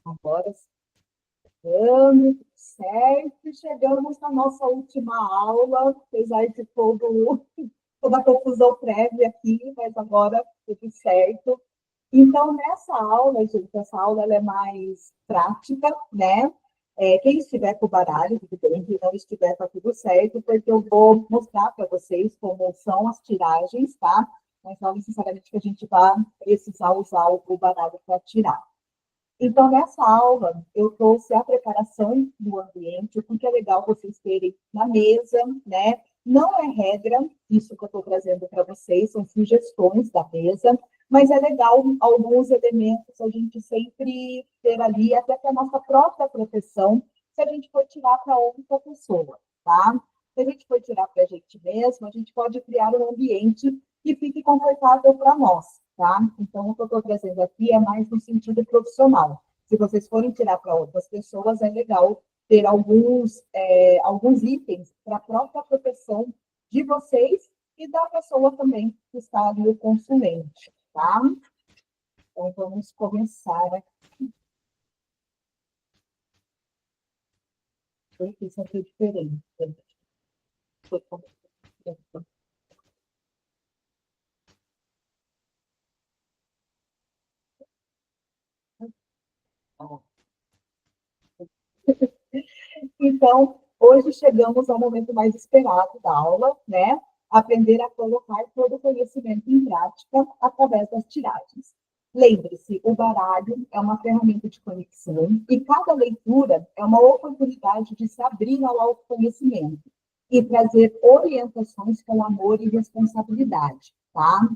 Agora sim, certo. Chegamos na nossa última aula, apesar de toda a confusão prévia aqui, mas agora tudo certo. Então, nessa aula, gente, essa aula ela é mais prática, né? Quem estiver com o baralho, tudo bem, quem não estiver, tá tudo certo, porque eu vou mostrar para vocês como são as tiragens, tá? Mas não necessariamente que a gente vai precisar usar o baralho para tirar. Então, nessa aula, eu trouxe a preparação do ambiente, porque é legal vocês terem na mesa, né? Não é regra, isso que eu estou trazendo para vocês, são sugestões da mesa, mas é legal alguns elementos a gente sempre ter ali, até para a nossa própria proteção, se a gente for tirar para outra pessoa, tá? Se a gente for tirar para a gente mesmo, a gente pode criar um ambiente que fique confortável para nós, tá? Então, o que eu estou trazendo aqui é mais no sentido profissional. Se vocês forem tirar para outras pessoas, é legal ter alguns itens para a própria proteção de vocês e da pessoa também que está ali, o consulente, tá? Então, vamos começar aqui. Isso aqui é diferente. Então, hoje chegamos ao momento mais esperado da aula, né? Aprender a colocar todo o conhecimento em prática através das tiragens. Lembre-se, o baralho é uma ferramenta de conexão e cada leitura é uma oportunidade de se abrir ao autoconhecimento e trazer orientações com amor e responsabilidade, tá?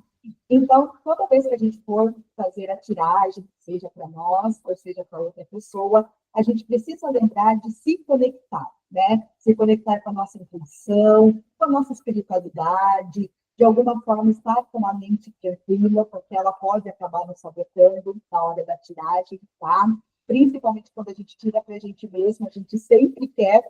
Então, toda vez que a gente for fazer a tiragem, seja para nós ou seja para outra pessoa, a gente precisa lembrar de se conectar, né? Se conectar com a nossa intuição, com a nossa espiritualidade, de alguma forma estar com a mente tranquila, porque ela pode acabar nos sabotando na hora da tiragem, tá? Principalmente quando a gente tira para a gente mesmo, a gente sempre quer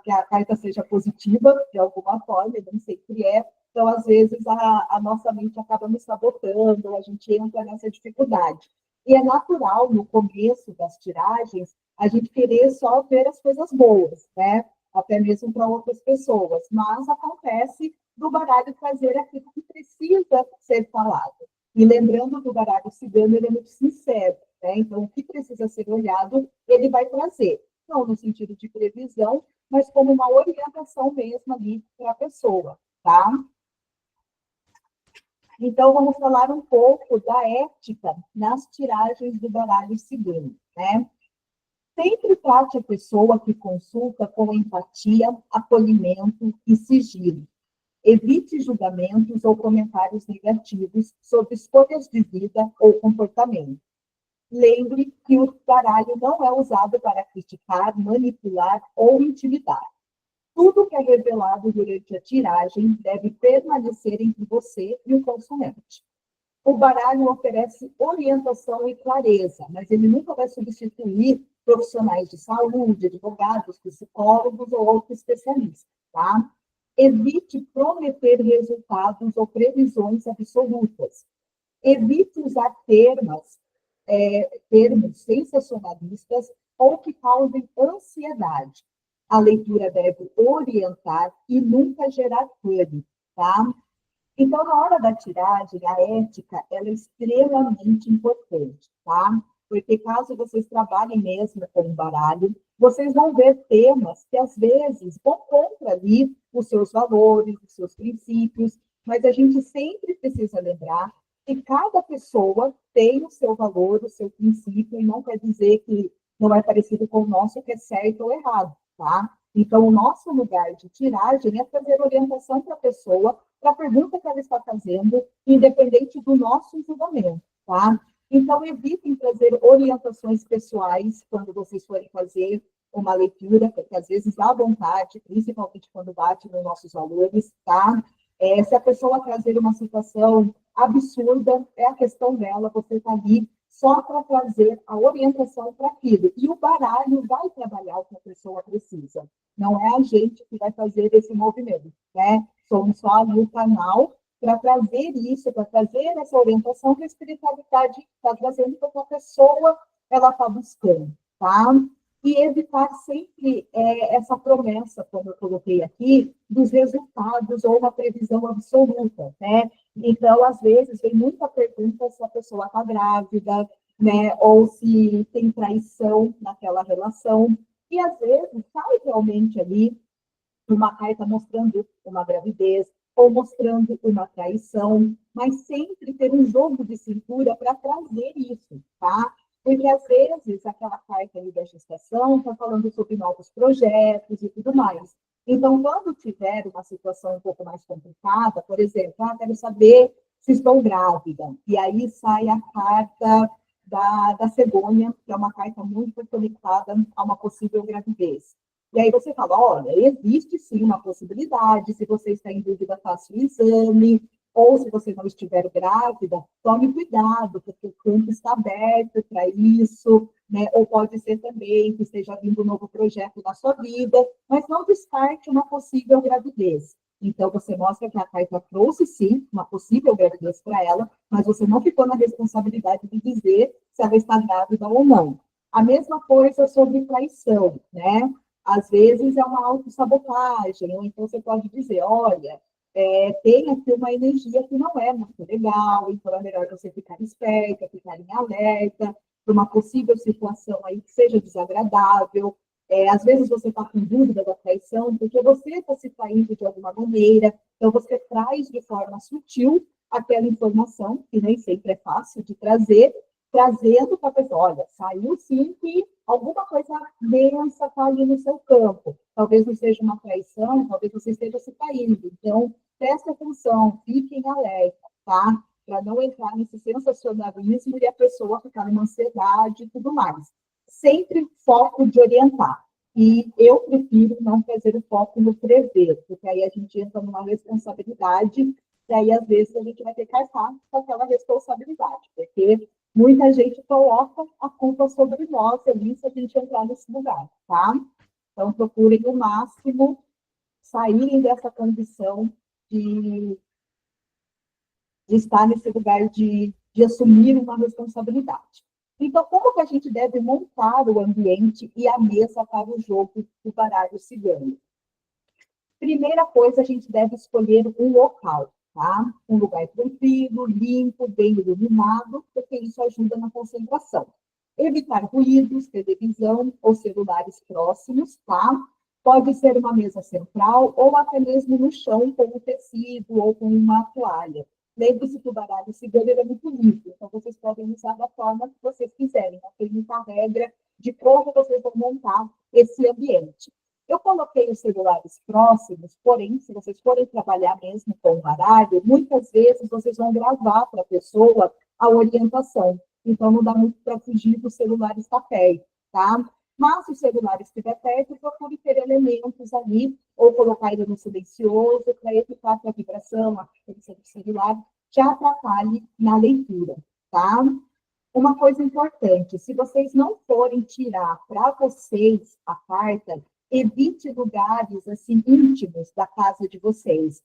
que a carta seja positiva, de alguma forma, e nem sempre é. Então, às vezes, a nossa mente acaba nos sabotando, a gente entra nessa dificuldade. E é natural, no começo das tiragens, a gente querer só ver as coisas boas, né? Até mesmo para outras pessoas. Mas acontece do baralho trazer aquilo que precisa ser falado. E lembrando que o baralho cigano ele é muito sincero, né? Então, o que precisa ser olhado, ele vai trazer. Não no sentido de previsão, mas como uma orientação mesmo ali para a pessoa, tá? Então, vamos falar um pouco da ética nas tiragens do baralho cigano, né? Sempre trate a pessoa que consulta com empatia, acolhimento e sigilo. Evite julgamentos ou comentários negativos sobre escolhas de vida ou comportamento. Lembre que o baralho não é usado para criticar, manipular ou intimidar. Tudo que é revelado durante a tiragem deve permanecer entre você e o consulente. O baralho oferece orientação e clareza, mas ele nunca vai substituir profissionais de saúde, advogados, psicólogos ou outros especialistas, tá? Evite prometer resultados ou previsões absolutas. Evite usar termos sensacionalistas ou que causem ansiedade. A leitura deve orientar e nunca gerar pânico, tá? Então, na hora da tiragem, a ética ela é extremamente importante, tá? Porque caso vocês trabalhem mesmo com o baralho, vocês vão ver temas que, às vezes, vão contra ali os seus valores, os seus princípios, mas a gente sempre precisa lembrar que cada pessoa tem o seu valor, o seu princípio, e não quer dizer que não é parecido com o nosso, que é certo ou errado, tá? Então, o nosso lugar de tiragem é fazer orientação para a pessoa, para a pergunta que ela está fazendo, independente do nosso julgamento, tá? Então, evitem trazer orientações pessoais quando vocês forem fazer uma leitura, porque às vezes dá vontade, principalmente quando bate nos nossos valores, tá? Se a pessoa trazer uma situação absurda, é a questão dela, você está ali só para trazer a orientação para aquilo. E o baralho vai trabalhar o que a pessoa precisa. Não é a gente que vai fazer esse movimento, né? Somos só ali o canal para trazer isso, para trazer essa orientação que a espiritualidade está trazendo para que a pessoa ela está buscando, tá? E evitar sempre essa promessa, como eu coloquei aqui, dos resultados ou uma previsão absoluta, né? Então, às vezes, vem muita pergunta se a pessoa está grávida, né? Ou se tem traição naquela relação. E, às vezes, sai realmente ali uma carta mostrando uma gravidez ou mostrando uma traição, mas sempre ter um jogo de cintura para trazer isso, tá? Porque, às vezes, aquela carta ali da gestação está falando sobre novos projetos e tudo mais. Então, quando tiver uma situação um pouco mais complicada, por exemplo, quero saber se estou grávida, e aí sai a carta da cegonha, que é uma carta muito conectada a uma possível gravidez. E aí você fala, olha, existe sim uma possibilidade, se você está em dúvida, faça o exame, ou se você não estiver grávida, tome cuidado, porque o campo está aberto para isso, né? Ou pode ser também que esteja vindo um novo projeto na sua vida, mas não descarte uma possível gravidez. Então, você mostra que a carta trouxe, sim, uma possível gravidez para ela, mas você não ficou na responsabilidade de dizer se ela está grávida ou não. A mesma coisa sobre traição, né? Às vezes é uma autossabotagem, ou então você pode dizer, olha, tem aqui uma energia que não é muito legal, então é melhor você ficar esperta, ficar em alerta para uma possível situação aí que seja desagradável. Às vezes você está com dúvida da traição, porque você está se traindo de alguma maneira, então você traz de forma sutil aquela informação, que nem sempre é fácil de trazer, trazendo para a pessoa, olha, saiu sim que alguma coisa densa está ali no seu campo. Talvez não seja uma traição, talvez você esteja se traindo. Então, preste atenção, fiquem alerta, tá? Para não entrar nesse sensacionalismo e a pessoa ficar numa ansiedade e tudo mais. Sempre foco de orientar. E eu prefiro não fazer o foco no prever, porque aí a gente entra numa responsabilidade, e aí às vezes a gente vai ter que arcar com aquela responsabilidade, porque muita gente coloca a culpa sobre nós ali se a gente entrar nesse lugar, tá? Então, procurem o máximo saírem dessa condição de, de estar nesse lugar de assumir uma responsabilidade. Então, como que a gente deve montar o ambiente e a mesa para o jogo do baralho cigano? Primeira coisa, a gente deve escolher um local, tá? Um lugar tranquilo, limpo, bem iluminado, porque isso ajuda na concentração. Evitar ruídos, televisão ou celulares próximos, tá? Pode ser uma mesa central ou até mesmo no chão com um tecido ou com uma toalha. Lembre-se que o baralho cigano é muito livre, então vocês podem usar da forma que vocês quiserem. Não tem muita regra de como vocês vão montar esse ambiente. Eu coloquei os celulares próximos, porém, se vocês forem trabalhar mesmo com o baralho, muitas vezes vocês vão gravar para a pessoa a orientação. Então, não dá muito para fugir do celular estar perto, tá? Mas se o celular estiver perto, procure ter elementos ali, ou colocar ele no silencioso, para evitar que a vibração, a frequência do celular, te atrapalhe na leitura, tá? Uma coisa importante, se vocês não forem tirar para vocês a carta, evite lugares assim íntimos da casa de vocês.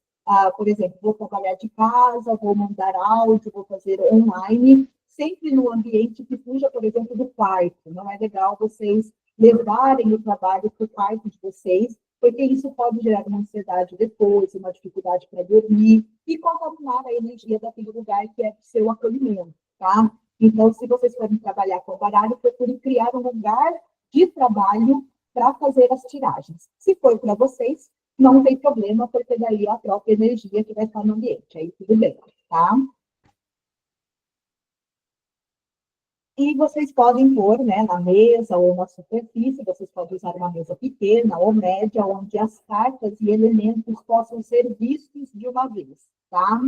Por exemplo, vou trabalhar de casa, vou mandar áudio, vou fazer online, sempre no ambiente que fuja, por exemplo, do quarto. Não é legal vocês levarem o trabalho para o quarto de vocês, porque isso pode gerar uma ansiedade depois, uma dificuldade para dormir e contaminar a energia daquele lugar que é o seu acolhimento, tá? Então, se vocês forem trabalhar com o baralho, procurem criar um lugar de trabalho para fazer as tiragens. Se for para vocês, não tem problema, porque daí é a própria energia que vai estar no ambiente. Aí tudo bem, tá? E vocês podem pôr, né, na mesa ou na superfície, vocês podem usar uma mesa pequena ou média, onde as cartas e elementos possam ser vistos de uma vez, tá?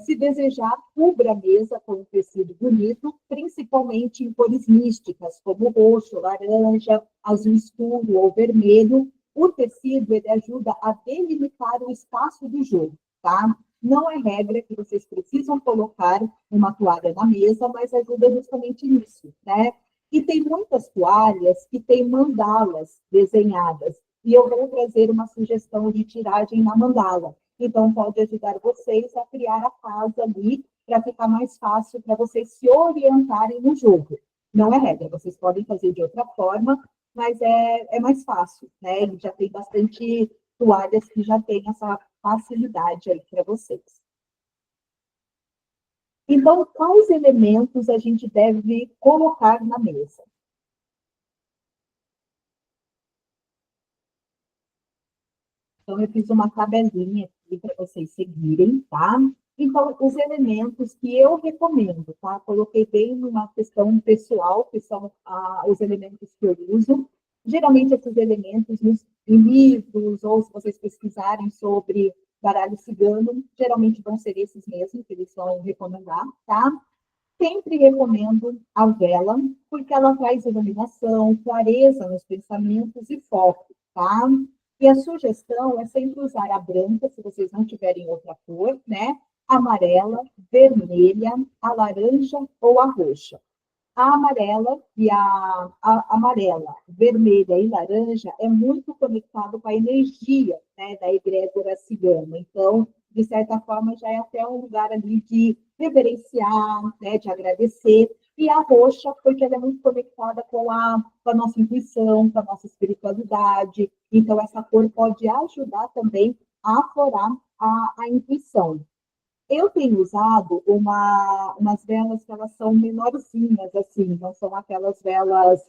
Se desejar, cubra a mesa com um tecido bonito, principalmente em cores místicas, como roxo, laranja, azul escuro ou vermelho. O tecido ele ajuda a delimitar o espaço do jogo, tá? Não é regra que vocês precisam colocar uma toalha na mesa, mas ajuda justamente nisso, né? E tem muitas toalhas que têm mandalas desenhadas, e eu vou trazer uma sugestão de tiragem na mandala. então pode ajudar vocês a criar a casa ali, para ficar mais fácil para vocês se orientarem no jogo. Não é regra, vocês podem fazer de outra forma, mas é mais fácil, né? E já tem bastante toalhas que já tem essa facilidade aí para vocês. Então, quais elementos a gente deve colocar na mesa? Então, eu fiz uma tabelinha aqui para vocês seguirem, tá? Então, os elementos que eu recomendo, tá? Coloquei bem numa questão pessoal, que são os elementos que eu uso. Geralmente, esses elementos em livros, ou se vocês pesquisarem sobre baralho cigano, geralmente vão ser esses mesmos que eles vão recomendar, tá? Sempre recomendo a vela, porque ela traz iluminação, clareza nos pensamentos e foco, tá? E a sugestão é sempre usar a branca, se vocês não tiverem outra cor, né? A amarela, vermelha, a laranja ou a roxa. A amarela a amarela, vermelha e laranja é muito conectado com a energia, né, da egrégora cigana. Então, de certa forma, já é até um lugar ali de reverenciar, né, de agradecer. E a roxa, porque ela é muito conectada com a nossa intuição, com a nossa espiritualidade. Então, essa cor pode ajudar também a aflorar a intuição. Eu tenho usado umas velas que elas são menorzinhas, assim, não são aquelas velas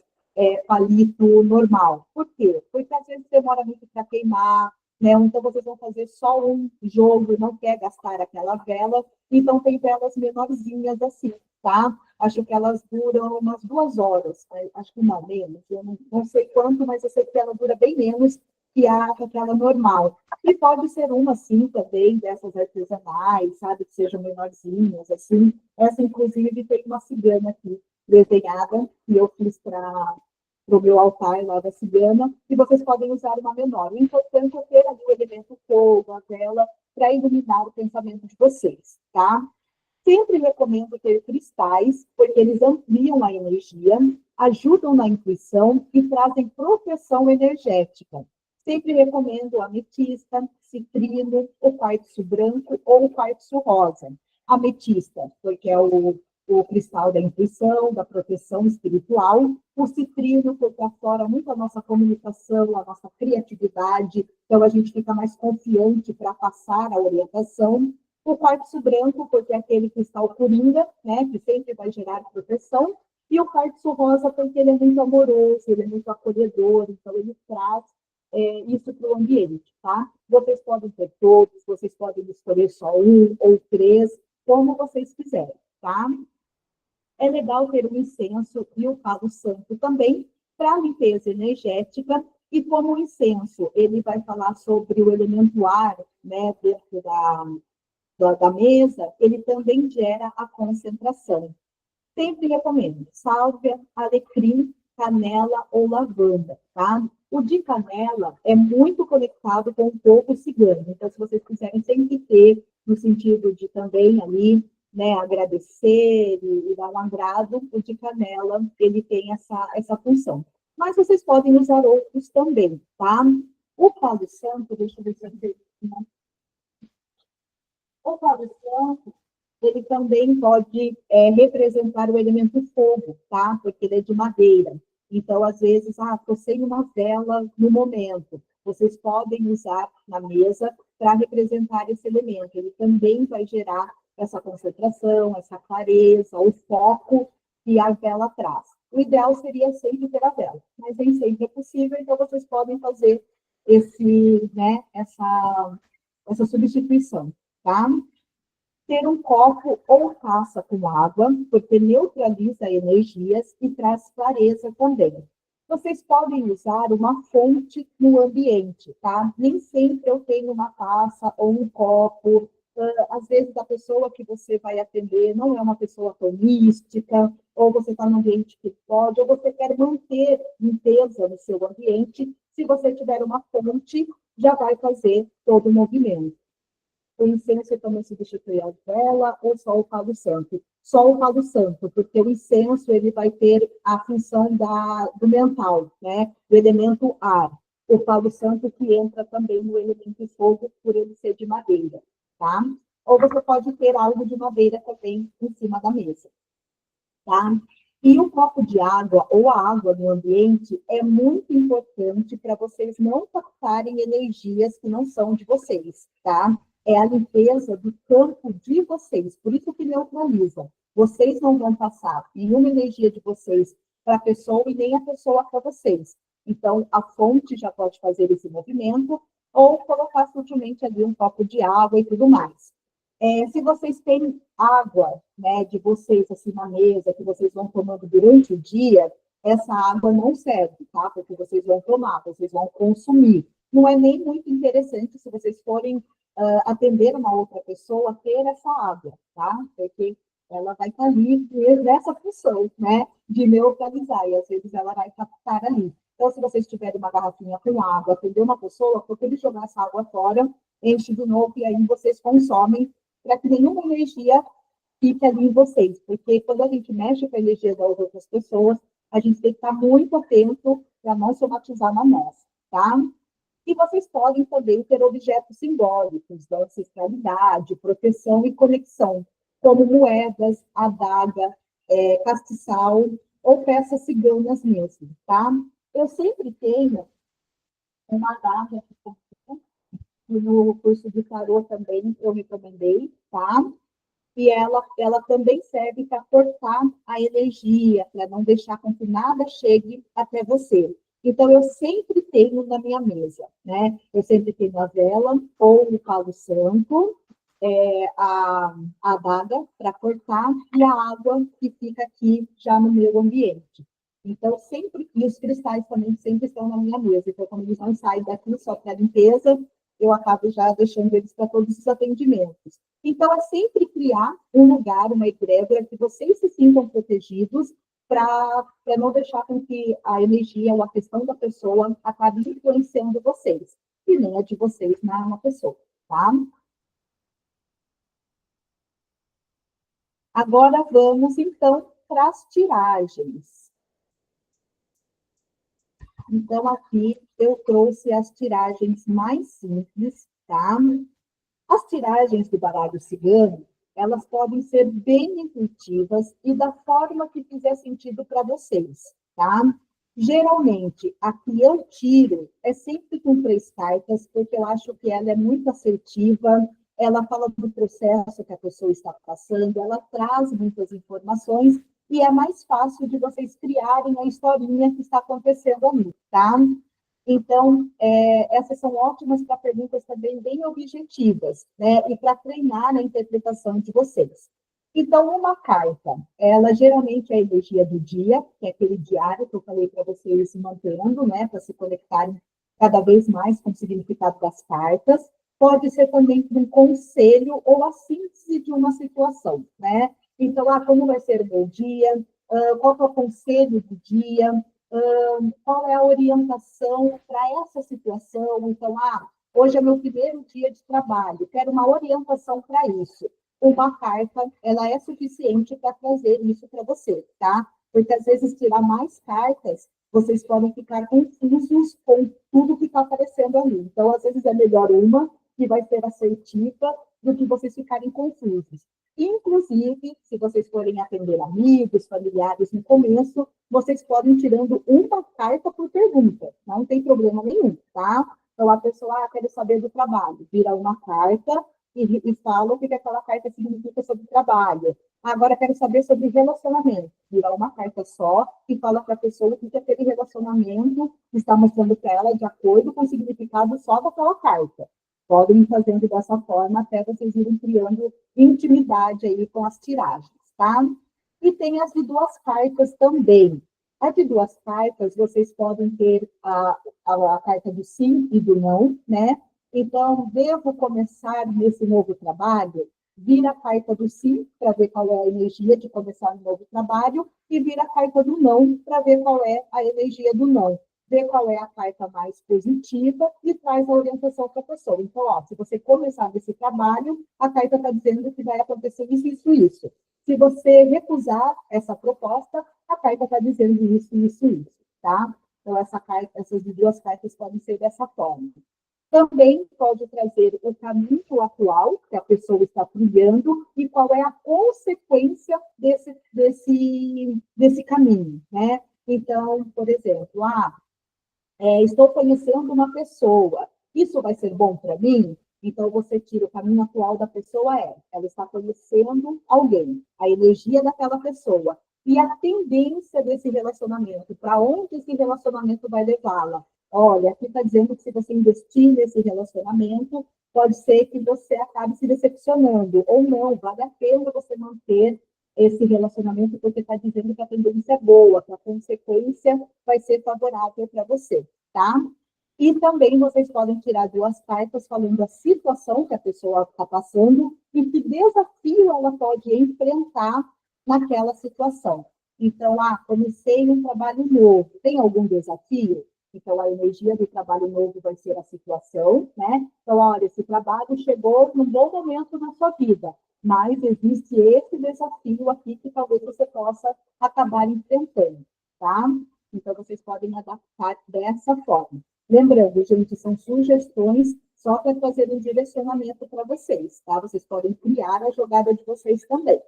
palito normal. Por quê? Porque às vezes demora muito para queimar, né? Então vocês vão fazer só um jogo e não quer gastar aquela vela, então tem velas menorzinhas assim, tá? Acho que elas duram umas 2 horas, né? Acho que não, menos, eu não sei quanto, mas eu sei que ela dura bem menos que aquela normal. E pode ser uma, assim, também, dessas artesanais, sabe? Que sejam menorzinhas, assim. Essa, inclusive, tem uma cigana aqui, desenhada, que eu fiz para o meu altar lá da cigana, e vocês podem usar uma menor. O importante é ter ali o elemento fogo, a vela, para iluminar o pensamento de vocês, tá? Sempre recomendo ter cristais, porque eles ampliam a energia, ajudam na intuição e trazem proteção energética. Sempre recomendo ametista, citrino, o quartzo branco ou o quartzo rosa. Ametista, porque é o cristal da intuição, da proteção espiritual. O citrino, porque aflora muito a nossa comunicação, a nossa criatividade, então a gente fica mais confiante para passar a orientação. O quartzo branco, porque é aquele cristal coringa, né, que sempre vai gerar proteção. E o quartzo rosa, porque ele é muito amoroso, ele é muito acolhedor, então ele traz isso para o ambiente, tá? Vocês podem ter todos, vocês podem escolher só um ou três, como vocês quiserem, tá? É legal ter o incenso e o palo santo também, para limpeza energética, e como o incenso, ele vai falar sobre o elemento ar, né, dentro da mesa, ele também gera a concentração. Sempre recomendo sálvia, alecrim, canela ou lavanda, tá? O de canela é muito conectado com o povo cigano, então se vocês quiserem sempre ter, no sentido de também ali, né, agradecer e dar um agrado, o de canela, ele tem essa função. Mas vocês podem usar outros também, tá? O palo santo, deixa eu ver se eu tenho. O palo santo, ele também pode representar o elemento fogo, tá? Porque ele é de madeira. Então, às vezes, estou sem uma vela no momento. Vocês podem usar na mesa para representar esse elemento. Ele também vai gerar essa concentração, essa clareza, o foco que a vela traz. O ideal seria sempre ter a vela, mas nem sempre é possível, então vocês podem fazer essa substituição, tá? Ter um copo ou taça com água, porque neutraliza energias e traz clareza também. Vocês podem usar uma fonte no ambiente, tá? Nem sempre eu tenho uma taça ou um copo. Às vezes a pessoa que você vai atender não é uma pessoa tão mística, ou você está num ambiente que pode, ou você quer manter limpeza no seu ambiente. Se você tiver uma fonte, já vai fazer todo o movimento. O incenso também substitui a vela ou só o palo santo? Só o palo santo, porque o incenso ele vai ter a função do mental, né? Do elemento ar. o Palo Santo, que entra também no elemento fogo, por ele ser de madeira, tá? Ou você pode ter algo de madeira também em cima da mesa, tá? E o copo de água ou a água no ambiente é muito importante para vocês não captarem energias que não são de vocês, tá? É a limpeza do campo de vocês, por isso que neutraliza. Vocês não vão passar nenhuma energia de vocês para a pessoa e nem a pessoa para vocês. Então, a fonte já pode fazer esse movimento ou colocar sutilmente ali um copo de água e tudo mais. Se vocês têm água, né, de vocês assim na mesa, que vocês vão tomando durante o dia, essa água não serve, tá? Porque vocês vão tomar, vocês vão consumir. Não é nem muito interessante se vocês forem atender uma outra pessoa, ter essa água, tá? Porque ela vai estar ali nessa função, né, de neutralizar, e às vezes ela vai captar ali. Então, se vocês tiverem uma garrafinha com água, atender uma pessoa, porque ele jogar essa água fora, enche de novo e aí vocês consomem para que nenhuma energia fique ali em vocês. Porque quando a gente mexe com a energia das outras pessoas, a gente tem que estar muito atento para não somatizar na nossa, tá? E vocês podem também ter objetos simbólicos da ancestralidade, proteção e conexão, como moedas, adaga, castiçal ou peças ciganas mesmo, tá? Eu sempre tenho uma adaga que no curso de tarô também eu recomendei, tá? E ela também serve para cortar a energia, para não deixar com que nada chegue até você. Então, eu sempre tenho na minha mesa, né? Eu sempre tenho a vela ou o palo santo, a adaga para cortar e a água que fica aqui já no meu ambiente. Então, sempre, e os cristais também sempre estão na minha mesa. Então, quando eles não saem daqui só para limpeza, eu acabo já deixando eles para todos os atendimentos. Então, é sempre criar um lugar, uma egrégora, que vocês se sintam protegidos para não deixar com que a energia ou a questão da pessoa acabe influenciando vocês, e nem a de vocês na pessoa, tá? Agora vamos, então, para as tiragens. Então, aqui eu trouxe as tiragens mais simples, tá? As tiragens do baralho cigano, elas podem ser bem intuitivas e da forma que fizer sentido para vocês, tá? Geralmente, a que eu tiro é sempre com 3 cartas, porque eu acho que ela é muito assertiva, ela fala do processo que a pessoa está passando, ela traz muitas informações e é mais fácil de vocês criarem a historinha que está acontecendo ali, tá? Então, essas são ótimas para perguntas também bem objetivas, né? E para treinar a interpretação de vocês. Então, uma carta, ela geralmente é a energia do dia, que é aquele diário que eu falei para vocês se mantendo, né? Para se conectarem cada vez mais com o significado das cartas. Pode ser também um conselho ou a síntese de uma situação, né? Então, como vai ser o meu dia? Qual é o conselho do dia? Qual é a orientação para essa situação? Então, hoje é meu primeiro dia de trabalho, quero uma orientação para isso. Uma carta, ela é suficiente para trazer isso para você, tá? Porque às vezes tirar mais cartas, vocês podem ficar confusos com tudo que está aparecendo ali. Então, às vezes é melhor uma que vai ser assertiva do que vocês ficarem confusos. Inclusive, se vocês forem atender amigos, familiares no começo, vocês podem ir tirando uma carta por pergunta, não tem problema nenhum, tá? Então, a pessoa, quer saber do trabalho, vira uma carta e fala o que aquela carta significa sobre trabalho. Agora, quero saber sobre relacionamento, vira uma carta só e fala para a pessoa o que aquele relacionamento está mostrando para ela de acordo com o significado só daquela carta. Podem ir fazendo dessa forma até vocês irem criando intimidade aí com as tiragens, tá? E tem as de 2 cartas também. A de 2 cartas, vocês podem ter a carta do sim e do não, né? Então, devo começar nesse novo trabalho? Vira a carta do sim, para ver qual é a energia de começar um novo trabalho, e vira a carta do não, para ver qual é a energia do não. Ver qual é a carta mais positiva e traz a orientação para a pessoa. Então, se você começar esse trabalho, a carta está dizendo que vai acontecer isso, isso, isso. Se você recusar essa proposta, a carta está dizendo isso, isso, isso, tá? Então, essas duas cartas podem ser dessa forma. Também pode trazer o caminho atual que a pessoa está trilhando e qual é a consequência desse caminho, né? Então, por exemplo, estou conhecendo uma pessoa, isso vai ser bom para mim? Então, você tira o caminho atual da pessoa, ela está conhecendo alguém, a energia daquela pessoa, e a tendência desse relacionamento, para onde esse relacionamento vai levá-la. Olha, aqui está dizendo que se você investir nesse relacionamento, pode ser que você acabe se decepcionando, ou não, vale a pena você manter esse relacionamento, porque está dizendo que a tendência é boa, que a consequência vai ser favorável para você, tá? E também vocês podem tirar duas cartas falando a situação que a pessoa está passando e que desafio ela pode enfrentar naquela situação. Então, comecei um trabalho novo, tem algum desafio? Então, a energia do trabalho novo vai ser a situação, né? Então, olha, esse trabalho chegou num bom momento na sua vida, mas existe esse desafio aqui que talvez você possa acabar enfrentando, tá? Então, vocês podem adaptar dessa forma. Lembrando, gente, são sugestões só para trazer um direcionamento para vocês, tá? Vocês podem criar a jogada de vocês também.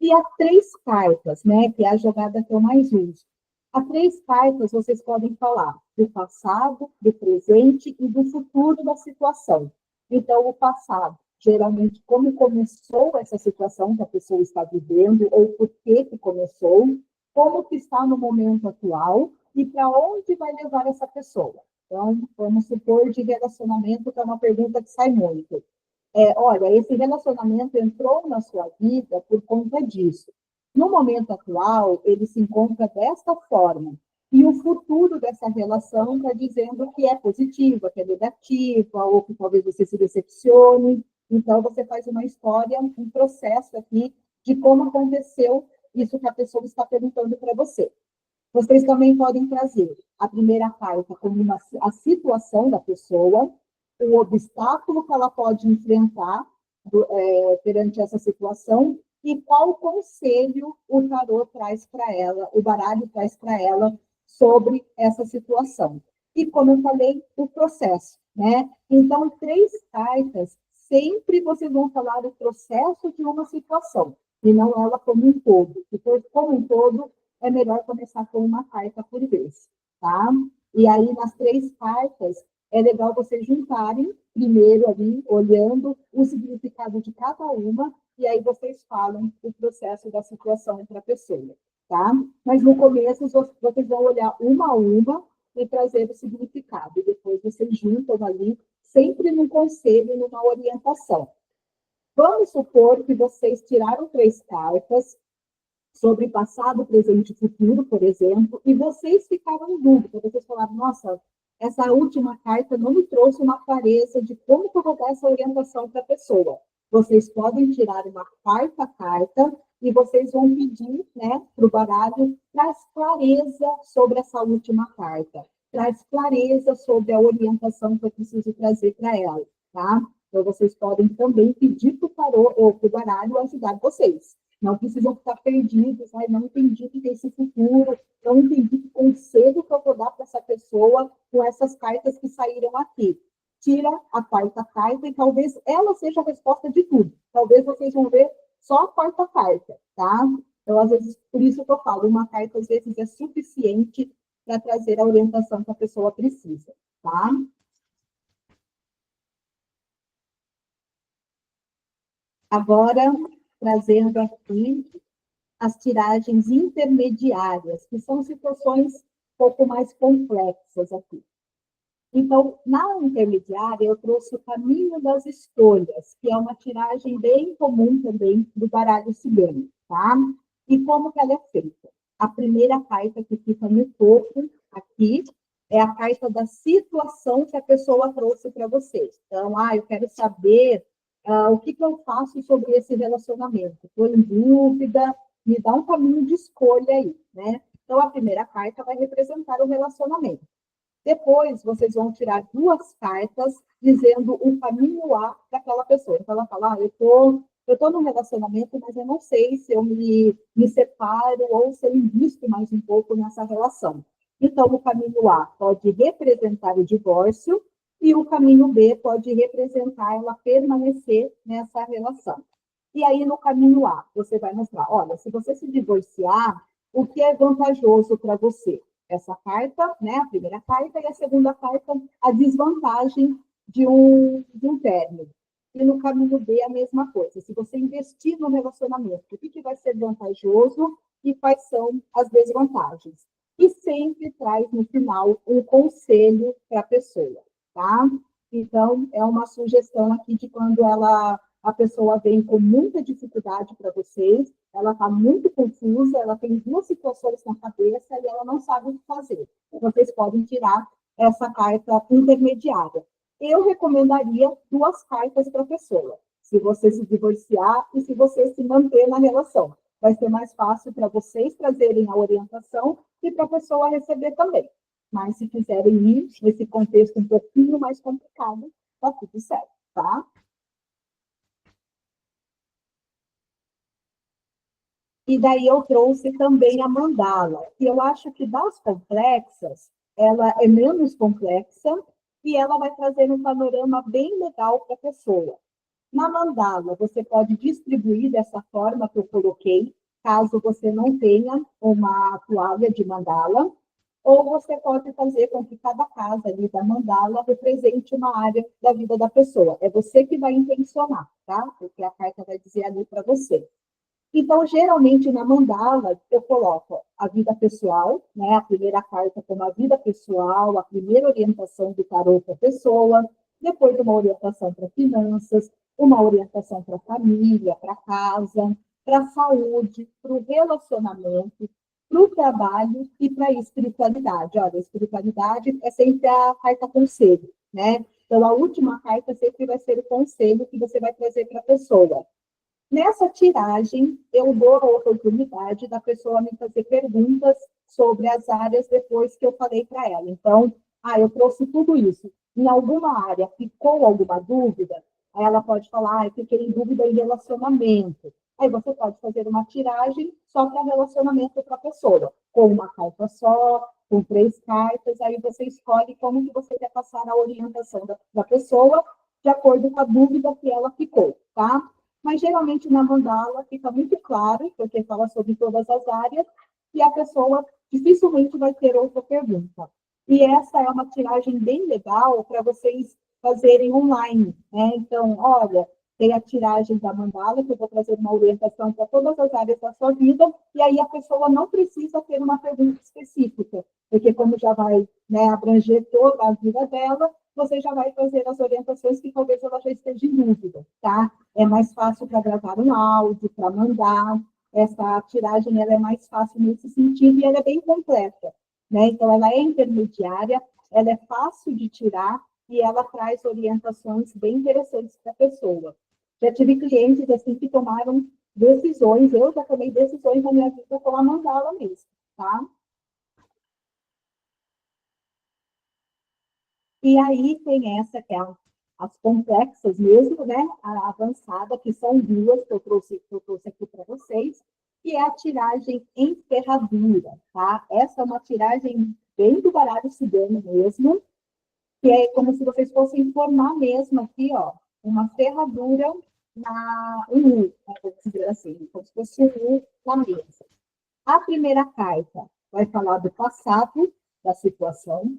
E as três cartas, né, que é a jogada que eu mais uso. As três cartas vocês podem falar do passado, do presente e do futuro da situação. Então, o passado, geralmente, como começou essa situação que a pessoa está vivendo, ou por que começou, como que está no momento atual e para onde vai levar essa pessoa. Então, vamos supor de relacionamento, que é uma pergunta que sai muito. Olha, esse relacionamento entrou na sua vida por conta disso. No momento atual, ele se encontra desta forma. E o futuro dessa relação está dizendo que é positiva, que é negativa, ou que talvez você se decepcione. Então, você faz uma história, um processo aqui de como aconteceu isso que a pessoa está perguntando para você. Vocês também podem trazer a primeira carta como a situação da pessoa, o obstáculo que ela pode enfrentar perante essa situação e qual conselho o tarô traz para ela, o baralho traz para ela sobre essa situação. E, como eu falei, o processo, né? Então, três cartas, sempre vocês vão falar o processo de uma situação, e não ela como um todo. Porque, como um todo, é melhor começar com uma carta por vez, tá? E aí, nas três cartas, é legal vocês juntarem, primeiro ali, olhando o significado de cada uma, e aí vocês falam o processo da situação para a pessoa, tá? Mas no começo, vocês vão olhar uma a uma e trazer o significado, e depois vocês juntam ali, sempre num conselho, numa orientação. Vamos supor que vocês tiraram três cartas sobre passado, presente e futuro, por exemplo, e vocês ficaram em dúvida, vocês falaram, nossa, essa última carta não me trouxe uma clareza de como que eu vou dar essa orientação para a pessoa. Vocês podem tirar uma quarta carta e vocês vão pedir, né, para o baralho, traz clareza sobre essa última carta, traz clareza sobre a orientação que eu preciso trazer para ela, tá? Então, vocês podem também pedir para o tarô ou para o baralho ajudar vocês. Não precisam ficar perdidos, não entendi o que é esse futuro, não entendi que conselho que eu vou dar para essa pessoa com essas cartas que saíram aqui. Tira a quarta carta e talvez ela seja a resposta de tudo. Talvez vocês vão ver só a quarta carta, tá? Então, às vezes, por isso que eu falo, uma carta às vezes é suficiente para trazer a orientação que a pessoa precisa, tá? Agora, trazendo aqui as tiragens intermediárias, que são situações um pouco mais complexas aqui. Então, na intermediária, eu trouxe o caminho das escolhas, que é uma tiragem bem comum também do baralho cigano, tá? E como que ela é feita? A primeira carta que fica no topo, aqui, é a carta da situação que a pessoa trouxe para vocês. Então, eu quero saber o que eu faço sobre esse relacionamento. Estou em dúvida, me dá um caminho de escolha aí, né? Então, a primeira carta vai representar o relacionamento. Depois, vocês vão tirar duas cartas dizendo o caminho A para aquela pessoa. Então, ela fala, eu tô num relacionamento, mas eu não sei se eu me separo ou se eu invisto mais um pouco nessa relação. Então, o caminho A pode representar o divórcio e o caminho B pode representar ela permanecer nessa relação. E aí, no caminho A, você vai mostrar, olha, se você se divorciar, o que é vantajoso para você? Essa carta, né, a primeira carta, e a segunda carta, a desvantagem de um término. E no caminho B, a mesma coisa. Se você investir no relacionamento, o que vai ser vantajoso e quais são as desvantagens? E sempre traz, no final, um conselho para a pessoa, tá? Então, é uma sugestão aqui de quando a pessoa vem com muita dificuldade para vocês, ela está muito confusa, ela tem duas situações na cabeça e ela não sabe o que fazer. Vocês podem tirar essa carta intermediária. Eu recomendaria duas cartas para a pessoa, se você se divorciar e se você se manter na relação. Vai ser mais fácil para vocês trazerem a orientação e para a pessoa receber também. Mas se quiserem ir nesse contexto um pouquinho mais complicado, tá tudo certo, tá? E daí eu trouxe também a mandala, que eu acho que das complexas, ela é menos complexa e ela vai trazer um panorama bem legal para a pessoa. Na mandala, você pode distribuir dessa forma que eu coloquei, caso você não tenha uma toalha de mandala, ou você pode fazer com que cada casa ali da mandala represente uma área da vida da pessoa. É você que vai intencionar, tá? Porque a carta vai dizer ali para você. Então, geralmente, na mandala, eu coloco a vida pessoal, né? A primeira carta como a vida pessoal, a primeira orientação do tarô para a pessoa, depois uma orientação para finanças, uma orientação para a família, para casa, para a saúde, para o relacionamento, para o trabalho e para a espiritualidade. Olha, a espiritualidade é sempre a carta conselho, né? Então, a última carta sempre vai ser o conselho que você vai trazer para a pessoa. Nessa tiragem, eu dou a oportunidade da pessoa me fazer perguntas sobre as áreas depois que eu falei para ela. Então, eu trouxe tudo isso. Em alguma área ficou alguma dúvida? Aí ela pode falar, eu fiquei em dúvida em relacionamento. Aí você pode fazer uma tiragem só para relacionamento para a pessoa, com uma carta só, com três cartas, aí você escolhe como que você quer passar a orientação da pessoa de acordo com a dúvida que ela ficou, tá? Mas geralmente na mandala fica muito claro, porque fala sobre todas as áreas, e a pessoa dificilmente vai ter outra pergunta. E essa é uma tiragem bem legal para vocês fazerem online, né? Então, olha, tem a tiragem da mandala, que eu vou trazer uma orientação para todas as áreas da sua vida, e aí a pessoa não precisa ter uma pergunta específica, porque como já vai, né, abranger toda a vida dela, você já vai fazer as orientações que talvez ela já esteja em dúvida, tá? É mais fácil para gravar um áudio, para mandar. Essa tiragem ela é mais fácil nesse sentido e ela é bem completa, né? Então, ela é intermediária, ela é fácil de tirar e ela traz orientações bem interessantes para a pessoa. Já tive clientes assim que tomaram decisões, eu já tomei decisões na minha vida com a mandala mesmo, tá? E aí tem essa que é as complexas mesmo, né? A avançada, que são duas que eu trouxe aqui para vocês, e é a tiragem em ferradura, tá? Essa é uma tiragem bem do baralho cigano mesmo, que é como se vocês fossem formar mesmo aqui, ó, uma ferradura um U, né, vamos dizer assim, como se fosse um U na mesa. A primeira carta vai falar do passado da situação,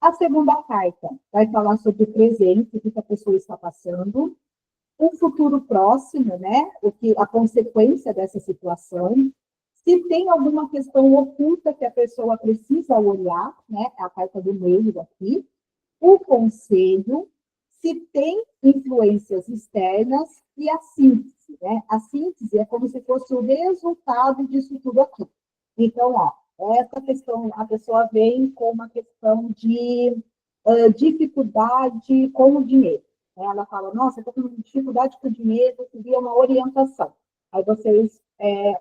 a segunda carta vai falar sobre o presente, o que a pessoa está passando, o futuro próximo, né? A consequência dessa situação. Se tem alguma questão oculta que a pessoa precisa olhar, né? A carta do meio aqui, o conselho, se tem influências externas e a síntese, né? A síntese é como se fosse o resultado disso tudo aqui. Então, ó, essa questão, a pessoa vem com uma questão de dificuldade com o dinheiro. Ela fala, nossa, estou com dificuldade com o dinheiro, queria uma orientação. Aí vocês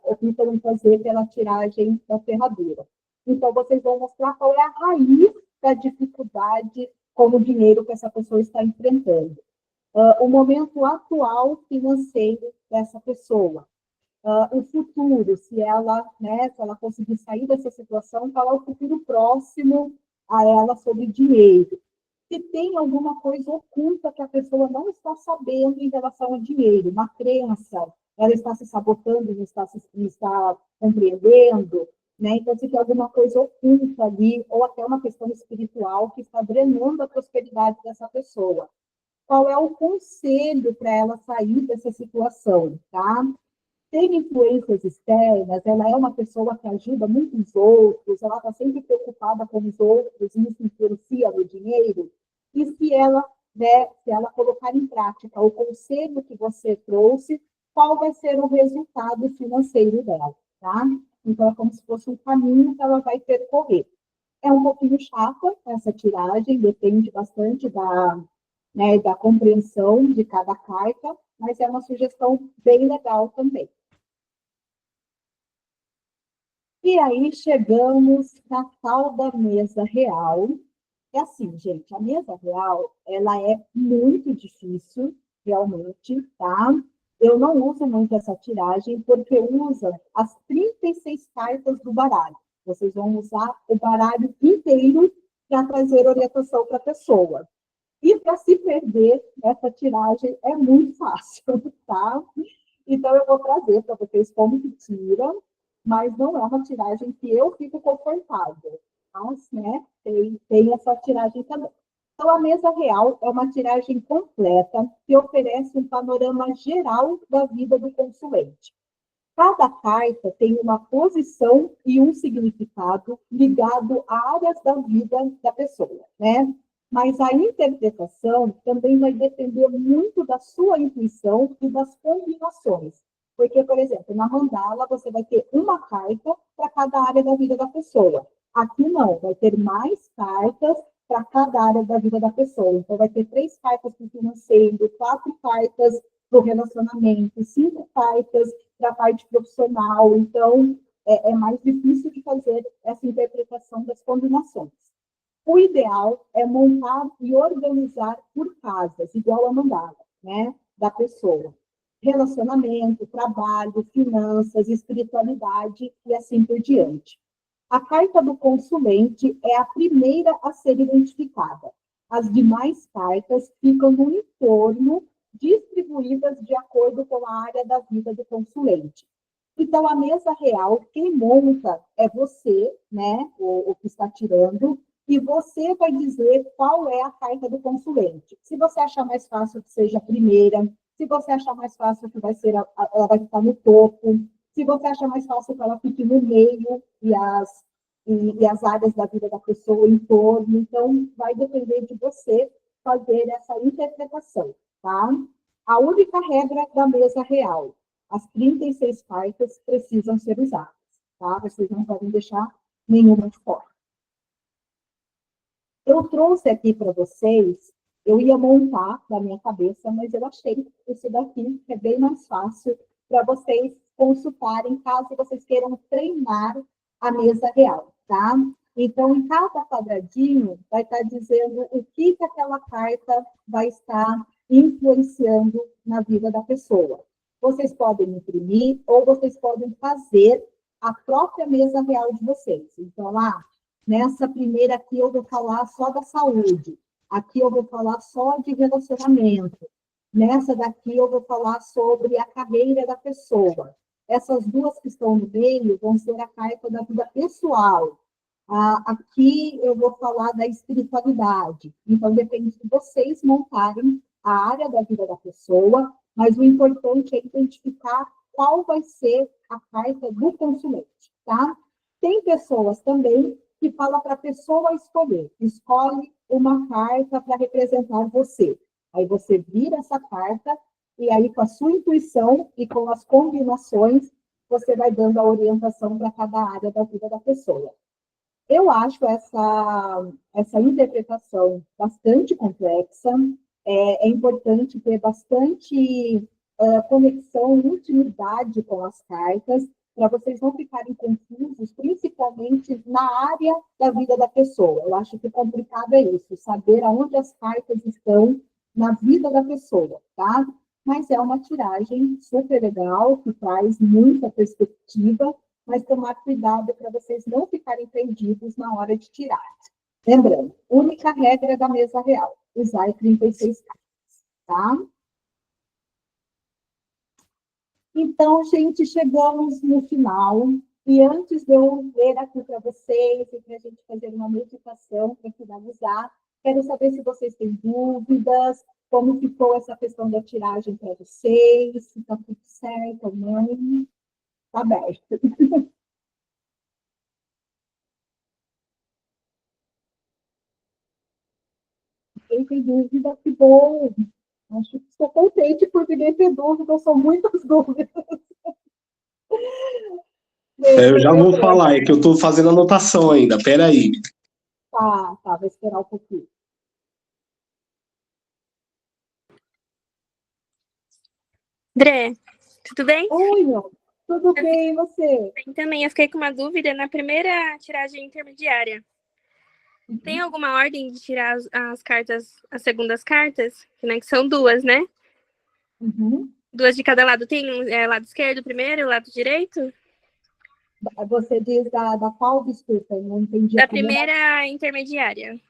optam em fazer pela tiragem da ferradura. Então, vocês vão mostrar qual é a raiz da dificuldade com o dinheiro que essa pessoa está enfrentando. O momento atual financeiro dessa pessoa. o futuro, se ela, né, se ela conseguir sair dessa situação, qual é o futuro próximo a ela sobre dinheiro. Se tem alguma coisa oculta que a pessoa não está sabendo em relação ao dinheiro, uma crença, ela está se sabotando, não está compreendendo, né? Então, se tem alguma coisa oculta ali, ou até uma questão espiritual que está drenando a prosperidade dessa pessoa. Qual é o conselho para ela sair dessa situação, tá? Ter influências externas, ela é uma pessoa que ajuda muito os outros, ela está sempre preocupada com os outros, e isso influencia no dinheiro. E se ela, né, se ela colocar em prática o conselho que você trouxe, qual vai ser o resultado financeiro dela, tá? Então, é como se fosse um caminho que ela vai percorrer. É um pouquinho chata essa tiragem, depende bastante né, da compreensão de cada carta, mas é uma sugestão bem legal também. E aí chegamos na tal da mesa real. É assim, gente, a mesa real, ela é muito difícil, realmente, tá? Eu não uso muito essa tiragem, porque usa as 36 cartas do baralho. Vocês vão usar o baralho inteiro para trazer orientação para a pessoa. E para se perder, essa tiragem é muito fácil, tá? Então, eu vou trazer para vocês como que tira, mas não é uma tiragem que eu fico confortável. Mas, né, tem essa tiragem também. Então, a mesa real é uma tiragem completa que oferece um panorama geral da vida do consulente. Cada carta tem uma posição e um significado ligado a áreas da vida da pessoa, né? Mas a interpretação também vai depender muito da sua intuição e das combinações. Porque, por exemplo, na mandala você vai ter uma carta para cada área da vida da pessoa. Aqui não, vai ter mais cartas para cada área da vida da pessoa. Então, vai ter 3 cartas para o financeiro, 4 cartas para o relacionamento, 5 cartas para a parte profissional. Então, é mais difícil de fazer essa interpretação das combinações. O ideal é montar e organizar por casas, igual a mandala, né, da pessoa. Relacionamento, trabalho, finanças, espiritualidade e assim por diante. A carta do consulente é a primeira a ser identificada. As demais cartas ficam no entorno, distribuídas de acordo com a área da vida do consulente. Então, a mesa real, quem monta é você, né, o que está tirando, e você vai dizer qual é a carta do consulente. Se você achar mais fácil que seja a primeira, se você achar mais fácil que ela vai ficar no topo, se você achar mais fácil que ela fique no meio e as áreas da vida da pessoa em torno. Então, vai depender de você fazer essa interpretação, tá? A única regra da mesa real, as 36 cartas precisam ser usadas, tá? Vocês não podem deixar nenhuma de fora. Eu trouxe aqui para vocês, eu ia montar na minha cabeça, mas eu achei isso daqui que é bem mais fácil para vocês consultarem, caso vocês queiram treinar a mesa real, tá? Então, em cada quadradinho, vai estar dizendo o que aquela carta vai estar influenciando na vida da pessoa. Vocês podem imprimir ou vocês podem fazer a própria mesa real de vocês. Então, lá, nessa primeira aqui eu vou falar só da saúde. Aqui eu vou falar só de relacionamento. Nessa daqui eu vou falar sobre a carreira da pessoa. Essas duas que estão no meio vão ser a carta da vida pessoal. Aqui eu vou falar da espiritualidade. Então, depende de vocês montarem a área da vida da pessoa, mas o importante é identificar qual vai ser a carta do consulente, tá? Tem pessoas também que falam para a pessoa escolher. Escolhe uma carta para representar você. Aí você vira essa carta e aí com a sua intuição e com as combinações, você vai dando a orientação para cada área da vida da pessoa. Eu acho essa interpretação bastante complexa. É importante ter bastante conexão, intimidade com as cartas, para vocês não ficarem confusos, principalmente na área da vida da pessoa. Eu acho que complicado é isso, saber aonde as cartas estão na vida da pessoa, tá? mas é uma tiragem super legal, que traz muita perspectiva, mas tomar cuidado para vocês não ficarem perdidos na hora de tirar. Lembrando, única regra da mesa real, usar 36 cartas, tá? Então, gente, chegamos no final. E antes de eu ler aqui para vocês, e para a gente fazer uma meditação para finalizar, quero saber se vocês têm dúvidas, como ficou essa questão da tiragem para vocês, se está tudo certo ou não. Está aberto. Quem tem dúvida, que bom. Acho que estou contente por ninguém ter dúvida, são muitas dúvidas. Eu já vou falar, é que eu estou fazendo anotação ainda, peraí. Tá, vou esperar um pouquinho. André, tudo bem? Oi, meu. Tudo bem, e você? Bem, também, eu fiquei com uma dúvida na primeira tiragem intermediária. Tem alguma ordem de tirar as cartas, as segundas cartas? Que são duas, né? Uhum. Duas de cada lado. Tem lado esquerdo primeiro e lado direito? Você diz da qual, desculpa, eu não entendi. Da primeira intermediária.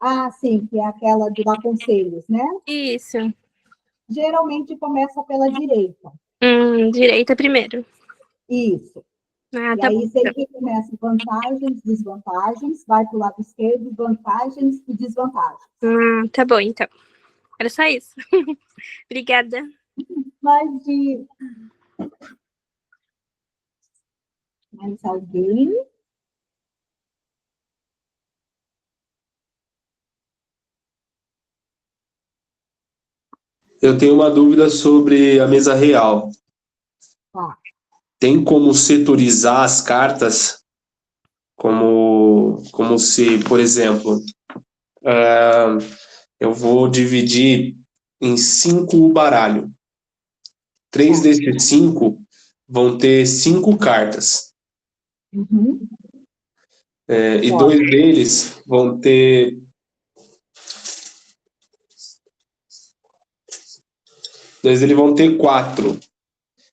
Ah, sim, que é aquela de dar conselhos, né? Isso. Geralmente começa pela direita. Direita primeiro. Isso. Ah, e tá aí bom. sempre começa vantagens, desvantagens, vai para o lado esquerdo, vantagens e desvantagens. Tá bom, então. Era só isso. Obrigada. Mais alguém? Eu tenho uma dúvida sobre a mesa real. Tem como setorizar as cartas? Como se, por exemplo, eu vou dividir em 5 o baralho. 3 desses 5 vão ter 5 cartas. Uhum. E 2 deles vão ter... 2 deles vão ter 4.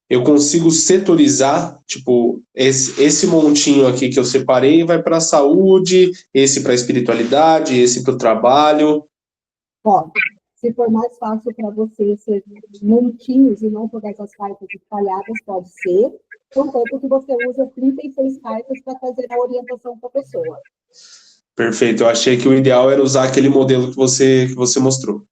Eu consigo setorizar, tipo, esse montinho aqui que eu separei vai para a saúde, esse para a espiritualidade, esse para o trabalho. Pode. Se for mais fácil para você ser montinhos e não pegar essas cartas espalhadas, pode ser. Contanto que você usa 36 cartas para fazer a orientação para a pessoa. Perfeito. Eu achei que o ideal era usar aquele modelo que você mostrou.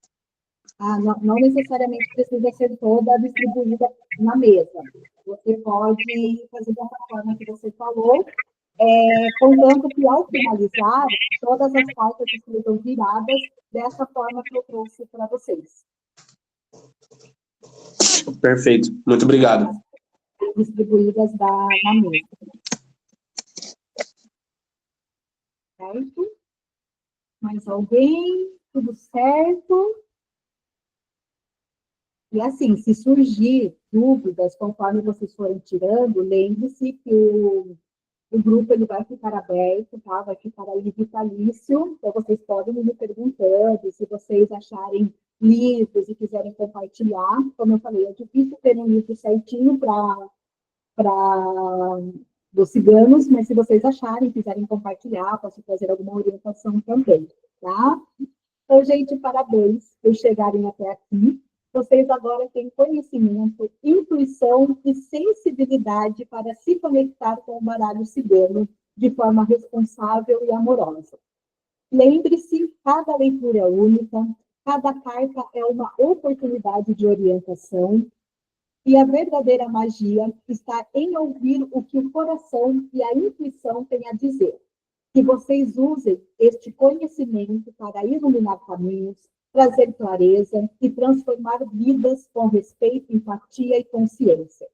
Não necessariamente precisa ser toda distribuída na mesa. Você pode fazer dessa forma que você falou, contanto que, ao finalizar, todas as cartas estejam viradas dessa forma que eu trouxe para vocês. Perfeito. Muito obrigado. Distribuídas na mesa. Certo? Mais alguém? Tudo certo? E assim, se surgir dúvidas conforme vocês forem tirando, lembre-se que o grupo ele vai ficar aberto, tá? Vai ficar aí vitalício, então vocês podem ir me perguntando, se vocês acharem livros e quiserem compartilhar, como eu falei, é difícil ter um livro certinho para dos ciganos, mas se vocês acharem, quiserem compartilhar, posso fazer alguma orientação também, tá? Então, gente, parabéns por chegarem até aqui. Vocês agora têm conhecimento, intuição e sensibilidade para se conectar com o baralho cigano de forma responsável e amorosa. Lembre-se, cada leitura é única, cada carta é uma oportunidade de orientação, e a verdadeira magia está em ouvir o que o coração e a intuição têm a dizer. Que vocês usem este conhecimento para iluminar caminhos, trazer clareza e transformar vidas com respeito, empatia e consciência.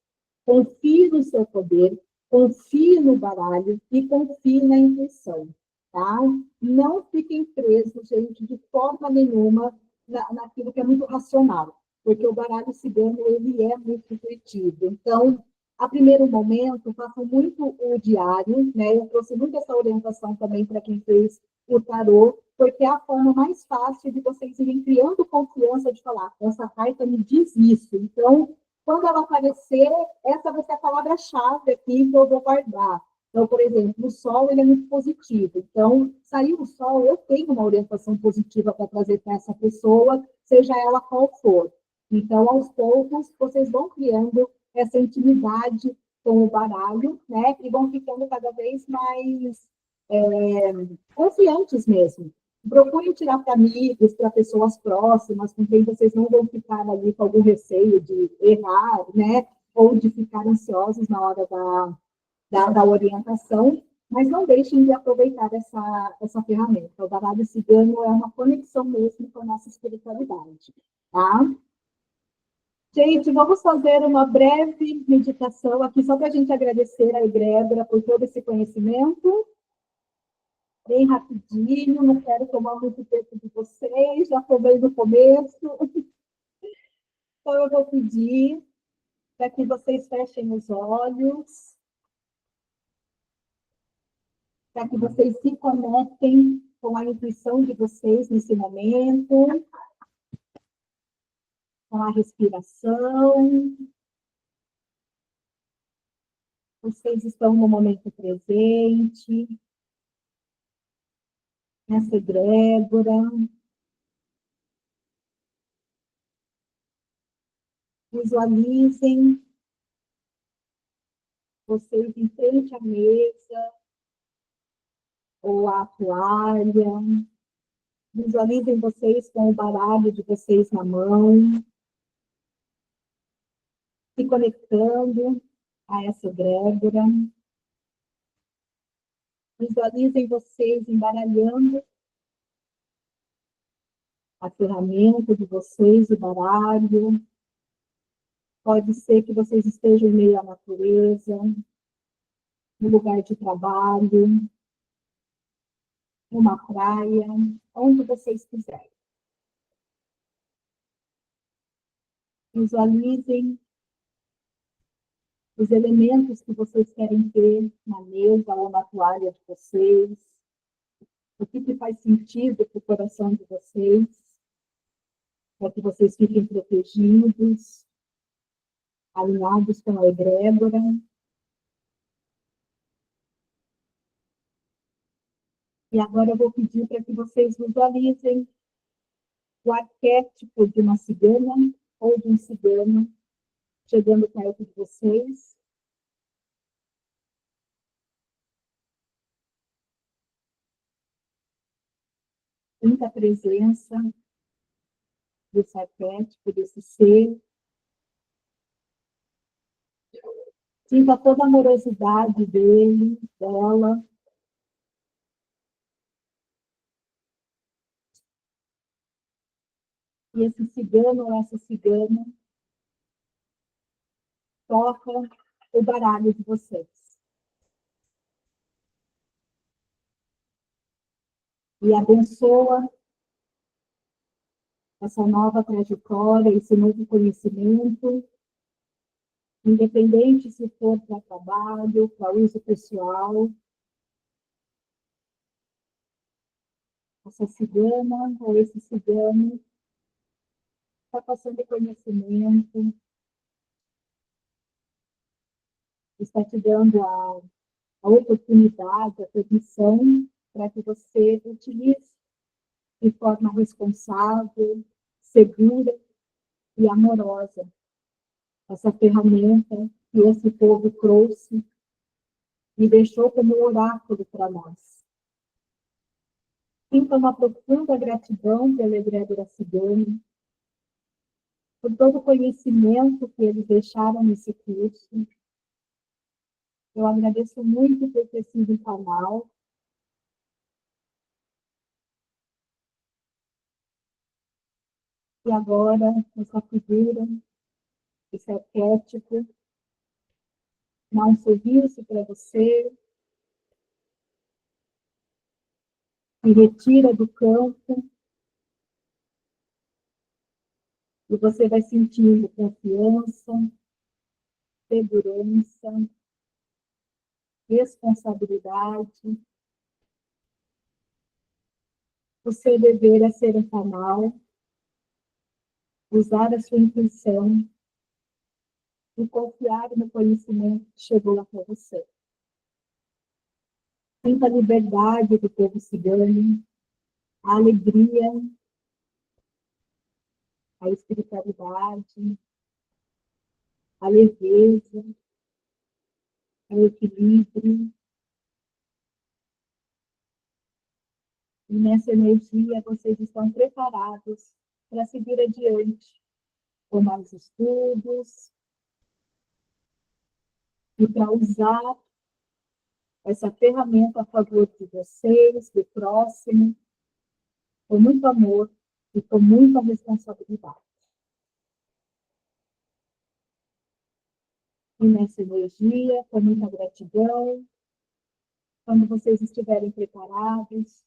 Confie no seu poder, confie no baralho e confie na intuição, tá? Não fiquem presos, gente, de forma nenhuma naquilo que é muito racional, porque o baralho cigano, ele é muito intuitivo. Então, a primeiro momento, façam muito o diário, né? Eu trouxe muito essa orientação também para quem fez o tarô, porque é a forma mais fácil de vocês irem criando confiança de falar, essa carta me diz isso. Então, quando ela aparecer, essa vai ser a palavra-chave aqui que eu vou guardar. Então, por exemplo, o sol ele é muito positivo. Então, saiu o sol, eu tenho uma orientação positiva para trazer para essa pessoa, seja ela qual for. Então, aos poucos, vocês vão criando essa intimidade com o baralho, né? E vão ficando cada vez mais confiantes mesmo. Procurem tirar para amigos, para pessoas próximas, com quem vocês não vão ficar ali com algum receio de errar, né? Ou de ficar ansiosos na hora da orientação, mas não deixem de aproveitar essa ferramenta. O baralho cigano é uma conexão mesmo com a nossa espiritualidade, tá? Gente, vamos fazer uma breve meditação aqui, só para a gente agradecer a egrégora por todo esse conhecimento. Bem rapidinho, não quero tomar muito tempo de vocês, já estou bem no começo. Então, eu vou pedir para que vocês fechem os olhos, para que vocês se conectem com a intuição de vocês nesse momento, com a respiração. Vocês estão no momento presente, nessa egrégora. Visualizem vocês em frente à mesa ou à toalha. Visualizem vocês com o baralho de vocês na mão, se conectando a essa egrégora. Visualizem vocês embaralhando a ferramenta de vocês, o baralho. Pode ser que vocês estejam em meio à natureza, no lugar de trabalho, numa praia, onde vocês quiserem. Visualizem os elementos que vocês querem ter na mesa ou na toalha de vocês, o que faz sentido para o coração de vocês, para que vocês fiquem protegidos, alinhados com a egrégora. E agora eu vou pedir para que vocês visualizem o arquétipo de uma cigana ou de um cigano chegando perto de vocês. Sinta a presença desse arquétipo, desse ser. Sinta toda a amorosidade dele, dela. E esse cigano ou essa cigana toca o baralho de vocês. E abençoa essa nova trajetória, esse novo conhecimento, independente se for para trabalho, para uso pessoal. Essa cigana ou esse cigano está passando conhecimento, está te dando a oportunidade, a permissão para que você utilize de forma responsável, segura e amorosa essa ferramenta que esse povo trouxe e deixou como oráculo para nós. Sinta uma profunda gratidão pela egrégora cigana, por todo o conhecimento que eles deixaram nesse curso. Eu agradeço muito por ter sido um canal. E agora, essa figura, esse arquétipo, dá um sorriso para você, se retira do campo, e você vai sentindo confiança, segurança, responsabilidade, O seu dever é ser um canal, usar a sua intuição e confiar no conhecimento que chegou até você. Sinta a liberdade do povo cigano, a alegria, a espiritualidade, a leveza, o equilíbrio. E nessa energia vocês estão preparados para seguir adiante com mais estudos e para usar essa ferramenta a favor de vocês, do próximo, com muito amor e com muita responsabilidade. E nessa energia, com muita gratidão, quando vocês estiverem preparados,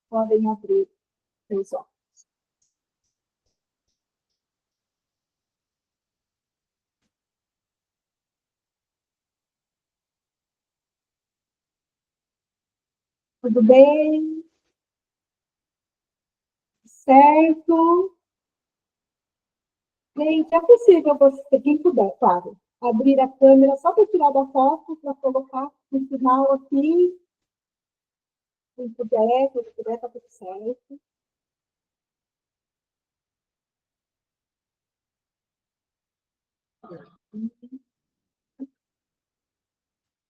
podem abrir seus olhos. Tudo bem? Certo? Gente, é possível você, quem puder, claro, abrir a câmera só para tirar da foto, para colocar no final aqui. Quem puder, tá tudo certo.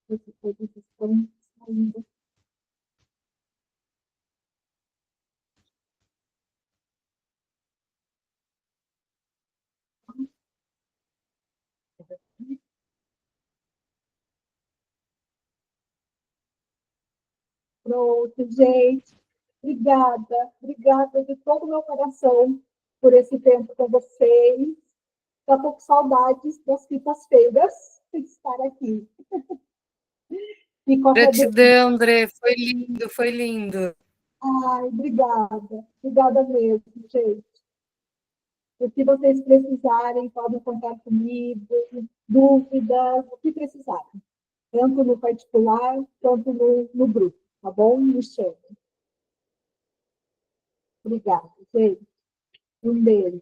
Esses todos estão saindo. Pronto, gente. Obrigada de todo o meu coração por esse tempo com vocês. Estou com saudades das quintas-feiras de estar aqui. E Gratidão, André. Foi lindo, foi lindo. Ai, obrigada. Obrigada mesmo, gente. O que vocês precisarem, podem contar comigo, dúvidas, o que precisarem. Tanto no particular, quanto no grupo, tá bom? Me chame. Obrigada, gente. Um beijo.